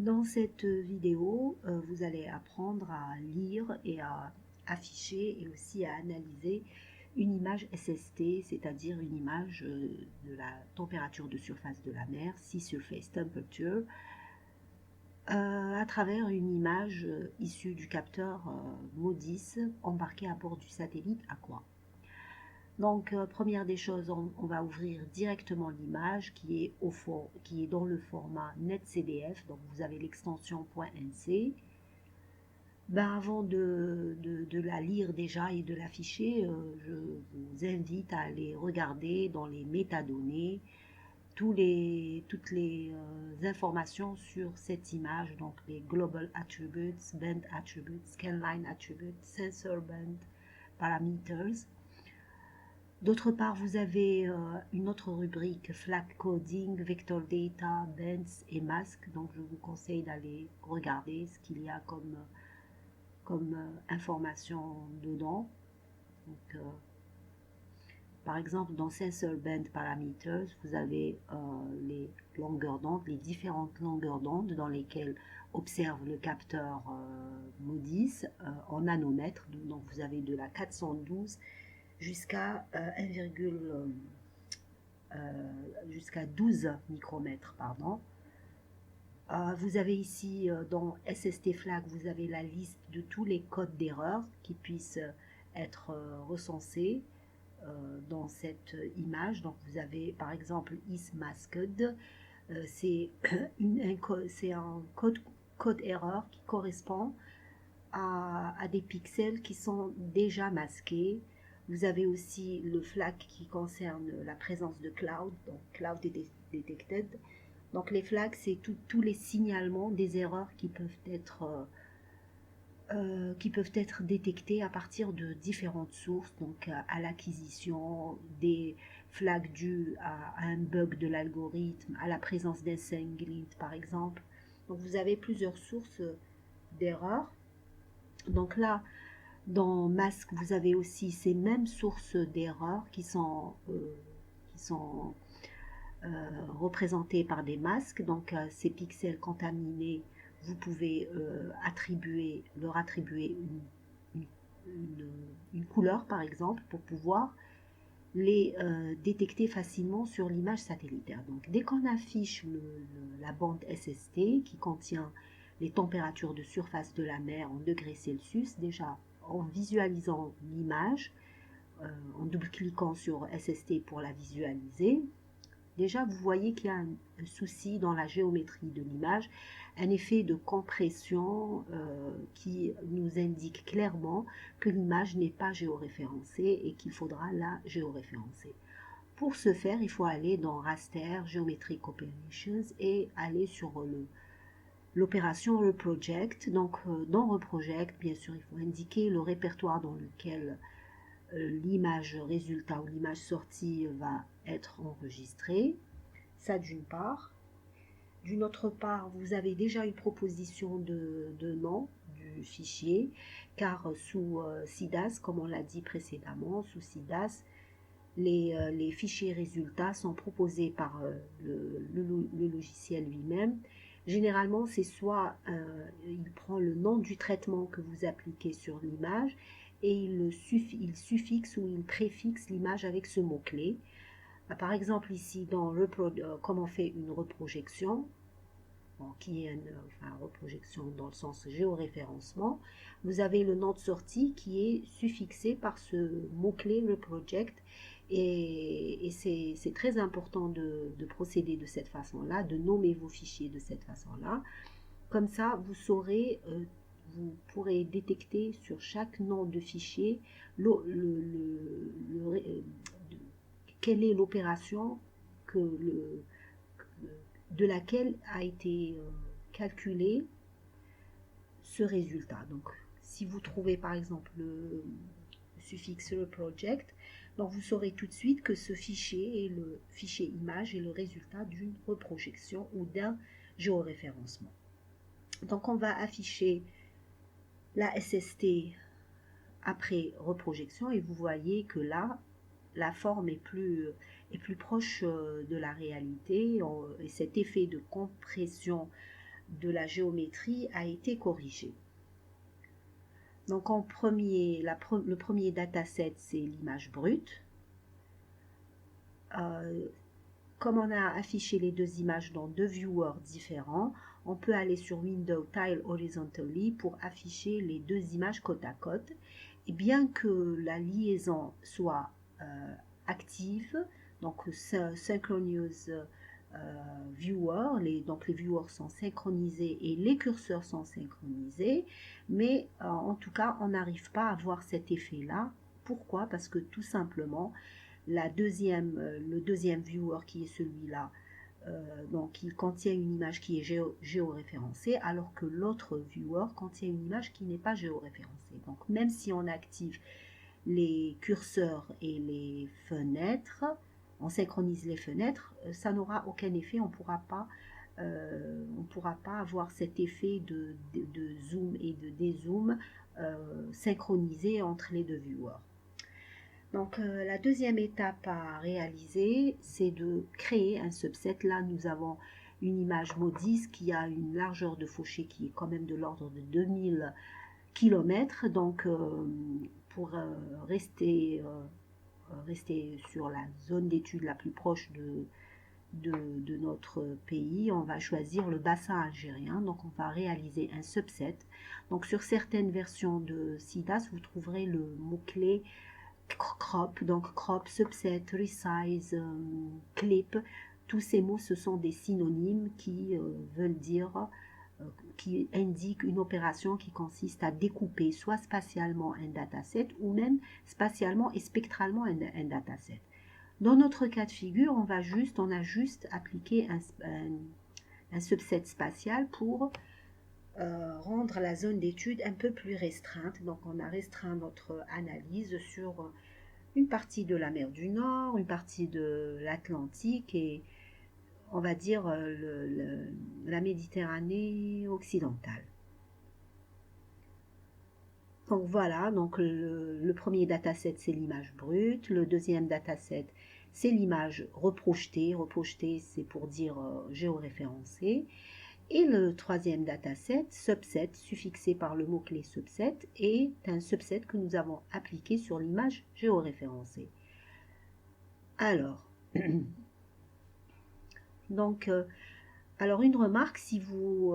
Dans cette vidéo, vous allez apprendre à lire et à afficher et aussi à analyser une image SST, c'est-à-dire une image de la température de surface de la mer, Sea Surface Temperature, à travers une image issue du capteur MODIS embarqué à bord du satellite Aqua. Donc, première des choses, on va ouvrir directement l'image qui est dans le format NetCDF. Donc, vous avez l'extension .nc. Ben, avant de la lire déjà et de l'afficher, je vous invite à aller regarder dans les métadonnées toutes les informations sur cette image, donc les Global Attributes, Band Attributes, Scanline Attributes, Sensor Band, Parameters. D'autre part, vous avez une autre rubrique, Flag Coding, Vector Data, Bands et Masques. Donc, je vous conseille d'aller regarder ce qu'il y a comme information dedans. Donc, par exemple, dans Sensor Band Parameters, vous avez les longueurs d'onde, les différentes longueurs d'onde dans lesquelles observe le capteur MODIS en nanomètres. Donc, vous avez de la 412 jusqu'à 12 micromètres, pardon. Vous avez ici dans SST Flag, vous avez la liste de tous les codes d'erreur qui puissent être recensés dans cette image. Donc vous avez par exemple is masked, c'est un code erreur qui correspond à des pixels qui sont déjà masqués. Vous avez aussi le flag qui concerne la présence de cloud, donc cloud detected. Donc les flags, c'est tous les signalements des erreurs qui peuvent être détectés à partir de différentes sources, donc à l'acquisition des flags dus à un bug de l'algorithme, à la présence d'un singlet par exemple. Donc vous avez plusieurs sources d'erreurs. Donc là, dans Mask, vous avez aussi ces mêmes sources d'erreurs qui sont représentées par des masques. Donc ces pixels contaminés, vous pouvez leur attribuer une couleur par exemple pour pouvoir les détecter facilement sur l'image satellitaire. Donc dès qu'on affiche la bande SST qui contient les températures de surface de la mer en degrés Celsius, déjà en visualisant l'image, en double-cliquant sur SST pour la visualiser, déjà vous voyez qu'il y a un souci dans la géométrie de l'image, un effet de compression qui nous indique clairement que l'image n'est pas géoréférencée et qu'il faudra la géoréférencer. Pour ce faire, il faut aller dans Raster, Geometric Operations et aller sur l'opération Reproject. Donc dans Reproject, bien sûr, il faut indiquer le répertoire dans lequel l'image résultat ou l'image sortie va être enregistrée. Ça d'une part. D'une autre part, vous avez déjà une proposition de nom du fichier, car sous SIDAS, comme on l'a dit précédemment, sous SIDAS, les fichiers résultats sont proposés par le logiciel lui-même. Généralement, c'est soit il prend le nom du traitement que vous appliquez sur l'image et il suffixe ou il préfixe l'image avec ce mot-clé. Par exemple, ici, comme on fait une reprojection, qui est une reprojection dans le sens géoréférencement, vous avez le nom de sortie qui est suffixé par ce mot-clé Reproject. Et c'est très important de procéder de cette façon-là, de nommer vos fichiers de cette façon-là. Comme ça, vous saurez, vous pourrez détecter sur chaque nom de fichier quelle est l'opération de laquelle a été calculé ce résultat. Donc, si vous trouvez par exemple le suffixe Reproject, donc vous saurez tout de suite que ce fichier est le fichier image est le résultat d'une reprojection ou d'un géoréférencement. Donc, on va afficher la SST après reprojection et vous voyez que là, la forme est plus proche de la réalité et cet effet de compression de la géométrie a été corrigé. Donc en premier, le premier dataset, c'est l'image brute. Comme on a affiché les deux images dans deux viewers différents, on peut aller sur Window Tile Horizontally pour afficher les deux images côte à côte. Et bien que la liaison soit active, donc Synchronous Viewer, donc les viewers sont synchronisés et les curseurs sont synchronisés, mais en tout cas, on n'arrive pas à voir cet effet-là. Pourquoi? Parce que tout simplement, le deuxième viewer qui est celui-là, donc il contient une image qui est géoréférencée, alors que l'autre viewer contient une image qui n'est pas géoréférencée. Donc même si on active les curseurs et les fenêtres, on synchronise les fenêtres, ça n'aura aucun effet, on ne pourra pas avoir cet effet de zoom et de dézoom synchronisé entre les deux viewers. Donc la deuxième étape à réaliser, c'est de créer un subset. Là, nous avons une image MODIS qui a une largeur de Fauché qui est quand même de l'ordre de 2000 km. Donc pour rester sur la zone d'étude la plus proche de notre pays, on va choisir le bassin algérien. Donc on va réaliser un subset. Donc sur certaines versions de CIDAS, vous trouverez le mot-clé crop, donc crop, subset, resize, clip. Tous ces mots, ce sont des synonymes qui veulent dire, qui indiquent une opération qui consiste à découper soit spatialement un dataset ou même spatialement et spectralement un dataset. Dans notre cas de figure, on a juste appliqué un subset spatial pour rendre la zone d'étude un peu plus restreinte. Donc on a restreint notre analyse sur une partie de la mer du Nord, une partie de l'Atlantique et on va dire la Méditerranée occidentale. Donc voilà, donc le premier dataset c'est l'image brute, le deuxième dataset c'est l'image reprojetée. Reprojetée c'est pour dire géoréférencée. Et le troisième dataset, subset, suffixé par le mot-clé subset, est un subset que nous avons appliqué sur l'image géoréférencée. Alors, donc, alors une remarque, si vous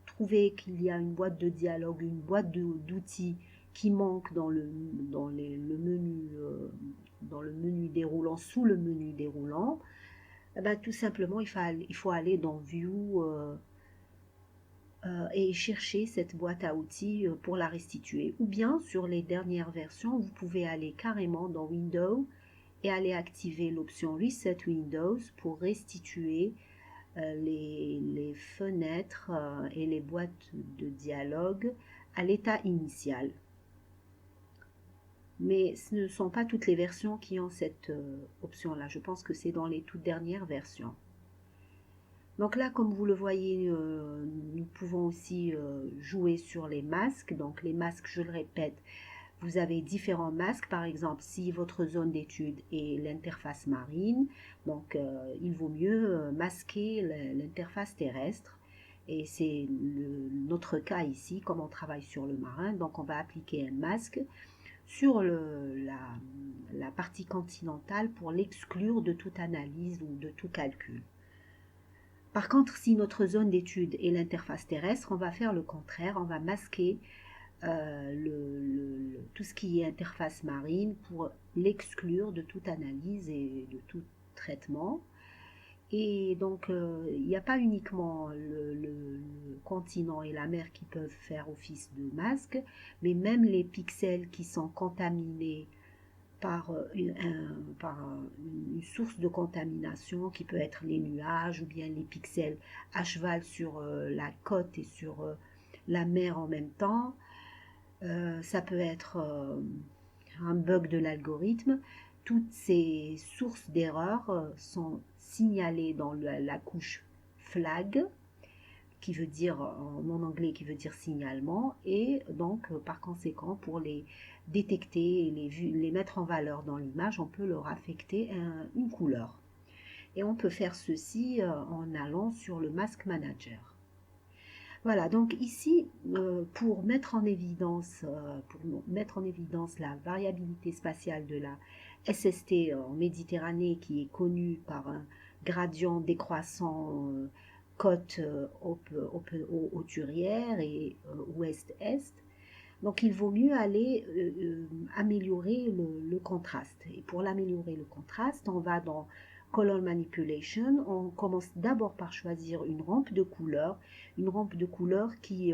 trouvez qu'il y a une boîte de dialogue, une boîte d'outils qui manque dans le menu déroulant, sous le menu déroulant, tout simplement, il faut aller dans View et chercher cette boîte à outils pour la restituer. Ou bien, sur les dernières versions, vous pouvez aller carrément dans Window et aller activer l'option Reset Windows pour restituer les fenêtres et les boîtes de dialogue à l'état initial. Mais ce ne sont pas toutes les versions qui ont cette option-là. Je pense que c'est dans les toutes dernières versions. Donc là, comme vous le voyez, nous pouvons aussi jouer sur les masques. Donc les masques, je le répète, vous avez différents masques. Par exemple, si votre zone d'étude est l'interface marine, donc il vaut mieux masquer l'interface terrestre. Et c'est notre cas ici, comme on travaille sur le marin. Donc on va appliquer un masque sur la partie continentale pour l'exclure de toute analyse ou de tout calcul. Par contre, si notre zone d'étude est l'interface terrestre, on va faire le contraire, on va masquer tout ce qui est interface marine pour l'exclure de toute analyse et de tout traitement. Et donc, il n'y a pas uniquement le continent et la mer qui peuvent faire office de masque, mais même les pixels qui sont contaminés par une source de contamination qui peut être les nuages ou bien les pixels à cheval sur la côte et sur la mer en même temps. Ça peut être un bug de l'algorithme. Toutes ces sources d'erreurs sont signalées dans la couche flag, qui veut dire en anglais qui veut dire signalement, et donc par conséquent pour les détecter et les mettre en valeur dans l'image, on peut leur affecter une couleur. Et on peut faire ceci en allant sur le Mask Manager. Voilà, donc ici, pour mettre en évidence la variabilité spatiale de la SST en Méditerranée, qui est connue par un gradient décroissant côte hauturière et ouest-est, donc il vaut mieux aller améliorer le contraste. Et pour l'améliorer le contraste, on va dans Color Manipulation. On commence d'abord par choisir une rampe de couleur qui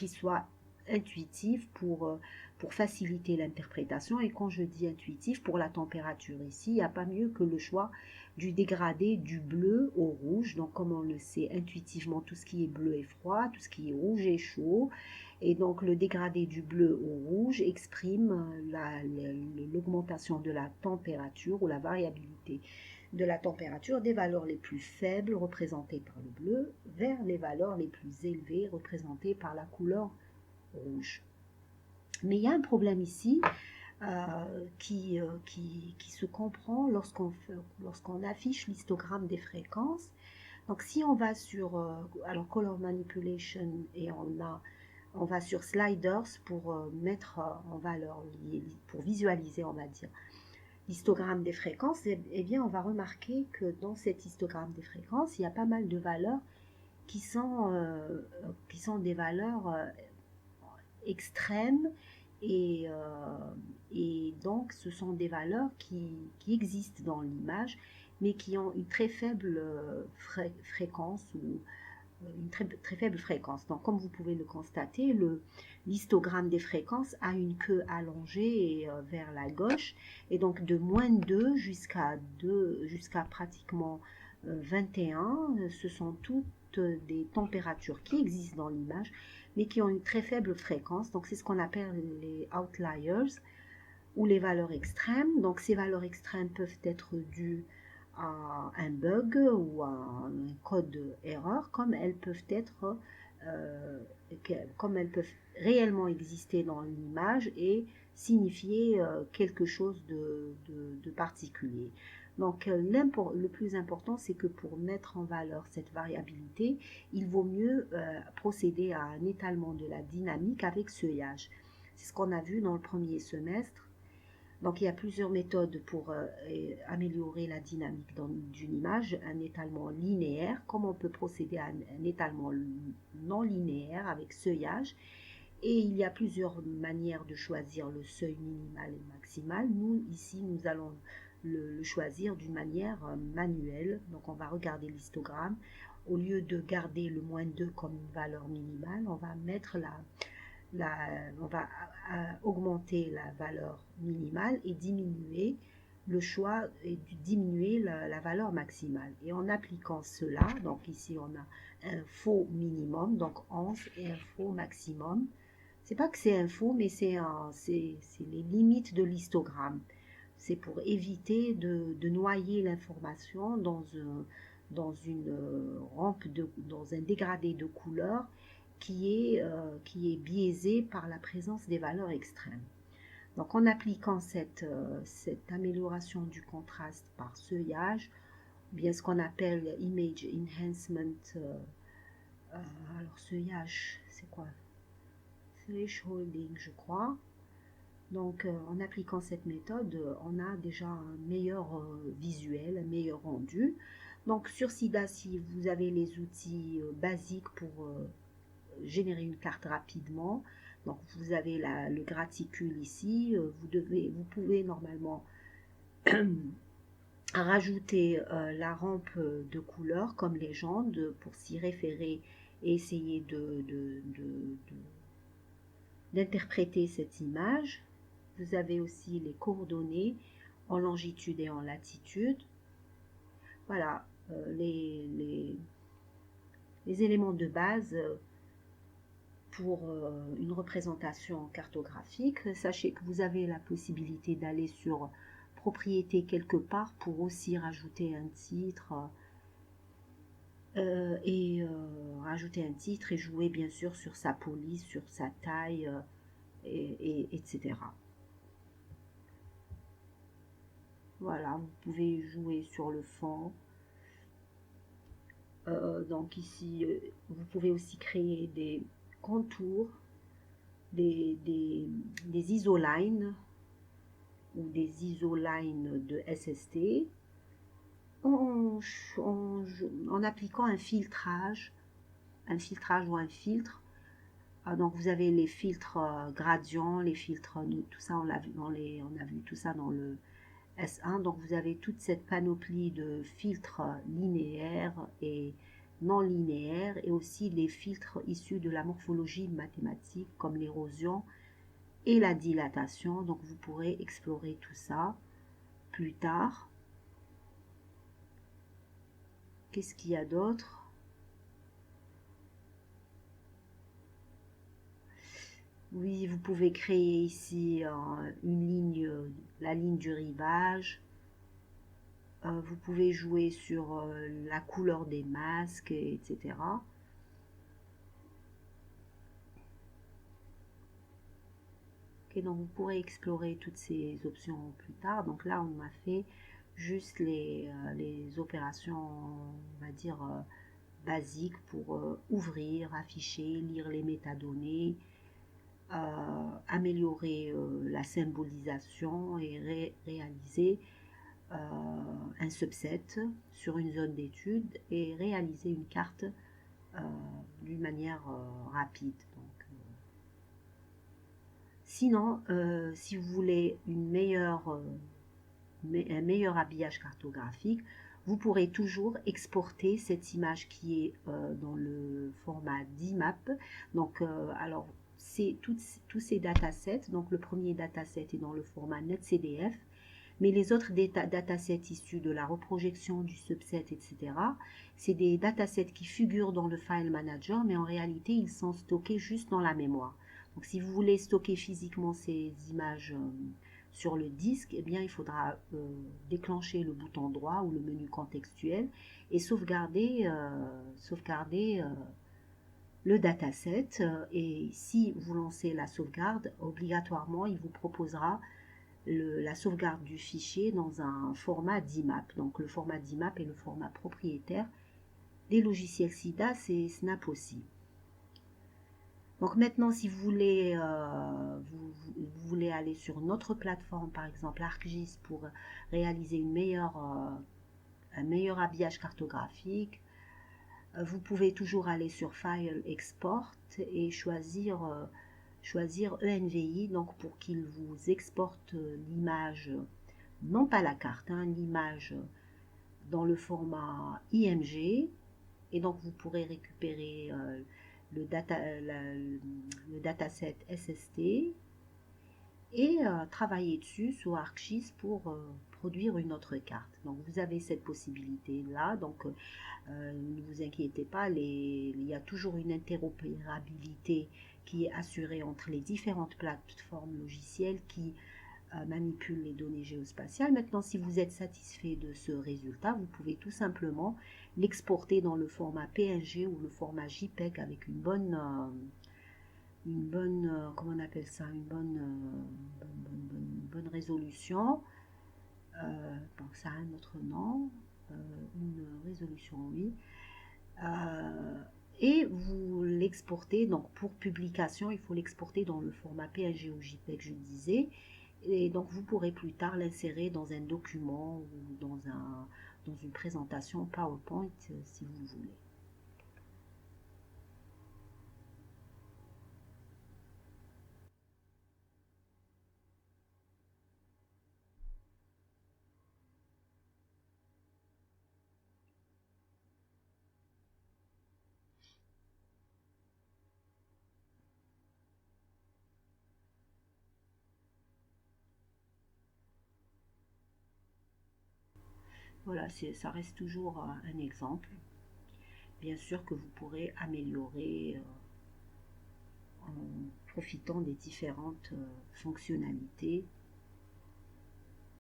soit intuitive pour faciliter l'interprétation. Et quand je dis intuitif, pour la température ici, il n'y a pas mieux que le choix du dégradé du bleu au rouge. Donc comme on le sait intuitivement, tout ce qui est bleu est froid, tout ce qui est rouge est chaud. Et donc le dégradé du bleu au rouge exprime l'augmentation de la température ou la variabilité de la température des valeurs les plus faibles représentées par le bleu vers les valeurs les plus élevées représentées par la couleur rouge. Mais il y a un problème ici qui se comprend lorsqu'on affiche l'histogramme des fréquences. Donc si on va sur alors Color Manipulation et on va sur Sliders pour mettre en valeur, pour visualiser, on va dire, l'histogramme des fréquences, eh bien, on va remarquer que dans cet histogramme des fréquences, il y a pas mal de valeurs qui sont des valeurs extrêmes et donc ce sont des valeurs qui existent dans l'image, mais qui ont une très faible fréquence ou une très faible fréquence. Donc, comme vous pouvez le constater, l'histogramme des fréquences a une queue allongée vers la gauche, et donc de moins 2 jusqu'à pratiquement 21, ce sont toutes des températures qui existent dans l'image, mais qui ont une très faible fréquence. Donc, c'est ce qu'on appelle les outliers ou les valeurs extrêmes. Donc, ces valeurs extrêmes peuvent être dues à un bug ou à un code erreur, comme elles peuvent réellement exister dans l'image et signifier quelque chose de particulier. Donc le plus important, c'est que pour mettre en valeur cette variabilité, il vaut mieux procéder à un étalement de la dynamique avec seuillage. C'est ce qu'on a vu dans le premier semestre. Donc il y a plusieurs méthodes pour améliorer la dynamique d'une image. Un étalement linéaire, comme on peut procéder à un étalement non linéaire avec seuillage. Et il y a plusieurs manières de choisir le seuil minimal et maximal. Nous, ici, nous allons le choisir d'une manière manuelle. Donc on va regarder l'histogramme. Au lieu de garder le moins 2 comme une valeur minimale, on va mettre on va augmenter la valeur minimale et diminuer le choix et diminuer la valeur maximale. Et en appliquant cela, donc ici on a un faux minimum, donc 11, et un faux maximum. C'est pas que c'est un faux, mais c'est les limites de l'histogramme. C'est pour éviter de noyer l'information dans une rampe, dans un dégradé de couleur qui est biaisé par la présence des valeurs extrêmes. Donc en appliquant cette amélioration du contraste par seuillage, bien ce qu'on appelle Image Enhancement, alors seuillage, c'est quoi? Thresholding, je crois. Donc en appliquant cette méthode, on a déjà un meilleur visuel, un meilleur rendu. Donc sur Sidacy, vous avez les outils basiques pour générer une carte rapidement. Donc vous avez le graticule ici, vous pouvez normalement rajouter la rampe de couleur comme légende pour s'y référer et essayer d'interpréter cette image. Vous avez aussi les coordonnées en longitude et en latitude. Voilà les éléments de base pour une représentation cartographique. Sachez que vous avez la possibilité d'aller sur propriété quelque part pour aussi rajouter un titre et jouer bien sûr sur sa police, sur sa taille, etc. Voilà, vous pouvez jouer sur le fond Donc ici, vous pouvez aussi créer des contours, des isolines ou des isolines de SST en, en appliquant un filtrage ou un filtre. Donc vous avez les filtres gradients, les filtres, tout ça on a vu tout ça dans le S1. Donc vous avez toute cette panoplie de filtres linéaires et non linéaires, et aussi les filtres issus de la morphologie mathématique comme l'érosion et la dilatation. Donc vous pourrez explorer tout ça plus tard. Qu'est-ce qu'il y a d'autre? Oui, vous pouvez créer ici une ligne, la ligne du rivage. Vous pouvez jouer sur la couleur des masques, etc. Ok, donc vous pourrez explorer toutes ces options plus tard. Donc là, on a fait juste les opérations, on va dire, basiques pour ouvrir, afficher, lire les métadonnées, améliorer la symbolisation et réaliser un subset sur une zone d'étude et réaliser une carte d'une manière rapide. Donc, sinon, si vous voulez un meilleur habillage cartographique, vous pourrez toujours exporter cette image qui est dans le format d'IMAP. Donc, alors, c'est tous ces datasets. Donc, le premier dataset est dans le format NetCDF, mais les autres datasets issus de la reprojection du subset, etc., c'est des datasets qui figurent dans le file manager, mais en réalité, ils sont stockés juste dans la mémoire. Donc, si vous voulez stocker physiquement ces images sur le disque, eh bien, il faudra déclencher le bouton droit ou le menu contextuel et sauvegarder le dataset. Et si vous lancez la sauvegarde, obligatoirement, il vous proposera la sauvegarde du fichier dans un format d'IMAP. Donc, le format d'IMAP est le format propriétaire des logiciels SIDA, c'est Snap aussi. Donc maintenant, si vous voulez, vous voulez aller sur notre plateforme, par exemple ArcGIS, pour réaliser un meilleur habillage cartographique, vous pouvez toujours aller sur File, Export et choisir ENVI, donc pour qu'il vous exporte l'image, non pas la carte, hein, l'image dans le format IMG, et donc vous pourrez récupérer le dataset SST et travailler dessus sous ArcGIS pour produire une autre carte. Donc vous avez cette possibilité là, donc ne vous inquiétez pas, il y a toujours une interopérabilité qui est assurée entre les différentes plateformes logicielles qui manipulent les données géospatiales. Maintenant, si vous êtes satisfait de ce résultat, vous pouvez tout simplement l'exporter dans le format PNG ou le format JPEG avec une bonne comment on appelle ça, une bonne résolution. Donc ça a un autre nom, une résolution, oui. Et vous l'exportez, donc pour publication, il faut l'exporter dans le format PNG ou JPEG, je disais. Et donc vous pourrez plus tard l'insérer dans un document ou dans une présentation PowerPoint si vous voulez. Voilà, ça reste toujours un exemple. Bien sûr que vous pourrez améliorer en profitant des différentes fonctionnalités